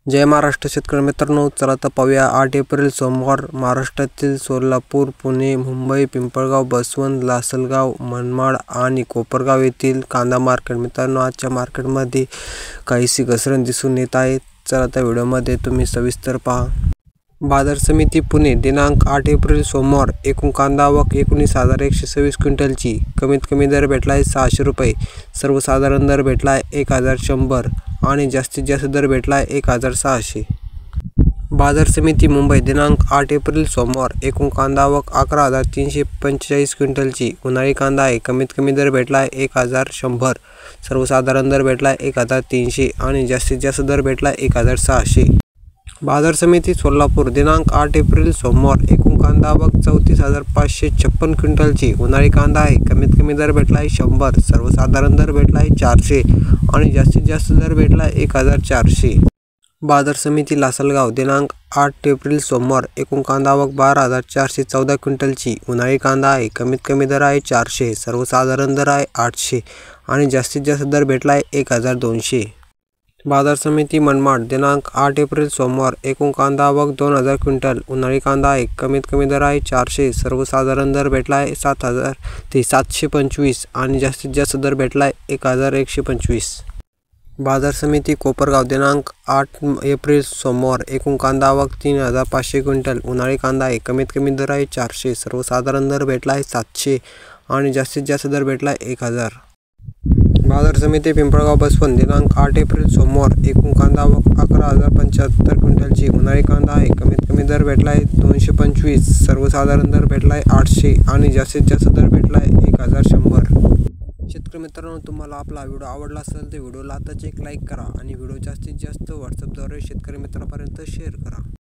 जय महाराष्ट्र शेतकरी मित्रांनो, चला तर पाहूया 8 एप्रिल सोमवार महाराष्ट्रातील सोलापूर, पुणे, मुंबई, पिंपळगाव, बसवंत, लासलगाव, मनमाड आणि कोपरगाव येथील कांदा मार्केट. मित्रांनो, आजच्या मार्केटमध्ये काहीशी घसरण दिसून येत आहे. चला तर व्हिडिओमध्ये तुम्ही सविस्तर पहा. बाजार समिती पुणे दिनांक 8 एप्रिल सोमवार. एकूण कांदा आवक 19,126 क्विंटलची. कमीत कमी दर भेटला आहे 600 रुपये. सर्वसाधारण दर भेटला आहे 1,100 आणि जास्तीत जास्त दर भेटला आहे 1,600. बाजार समिती मुंबई दिनांक 8 एप्रिल सोमवार. एकूण कांदा आवक 11,345 क्विंटलची. उन्हाळी कांदा आहे. कमीत कमी दर भेटला आहे 1,100. सर्वसाधारण दर भेटला आहे 1,300 आणि जास्तीत जास्त दर भेटला आहे 1,600. बाजार समिती सोलापूर दिनांक 8 एप्रिल सोमवार. एकूण कांदा आवक 34,556 क्विंटलची. उन्हाळी कांदा आहे. कमीत कमी दर भेटला आहे 100. सर्वसाधारण दर भेटला आहे 400 आणि जास्तीत जास्त दर भेटला आहे 1,400. बाजार समिती लासलगाव दिनांक 8 एप्रिल सोमवार. एकूण कांदा आवक 12,414 क्विंटलची. उन्हाळी कांदा आहे. कमीत कमी दर आहे 400. सर्वसाधारण दर आहे 800 आणि जास्तीत जास्त दर भेटला आहे 1,200. बाजार समिती मनमाड दिनांक 8 एप्रिल सोमवार. एकूण कांदा आवक 2,000 क्विंटल. उन्हाळी कांदा आहे. कमीत कमी दर आहे 400. सर्वसाधारण दर भेटला आहे 7,725 आणि जास्तीत जास्त दर भेटला आहे 1,125. बाजार समिती कोपरगाव दिनांक 8 एप्रिल सोमवार. एकूण कांदा आवक 3,500 क्विंटल. उन्हाळी कांदा आहे. कमीत कमी दर आहे 400. सर्वसाधारण दर भेटला आहे 700 आणि जास्तीत जास्त दर भेटला आहे 1,000. बाजार समिती पिंपळगाव बसवंत दिनांक 8 एप्रिल सोमवार. एकूण कांदा आवक 11,075 क्विंटलची. उन्हाळी कांदा आहे. कमीत कमी दर भेटला आहे 225. सर्वसाधारण दर भेटला आहे 800 आणि जास्तीत जास्त दर भेटला आहे 1,100. शेतकरी मित्रांनो, तुम्हाला आपला व्हिडिओ आवडला असेल तर व्हिडिओला आताच एक लाईक करा आणि व्हिडिओ जास्तीत जास्त व्हॉट्सअपद्वारे शेतकरी मित्रांपर्यंत शेअर करा.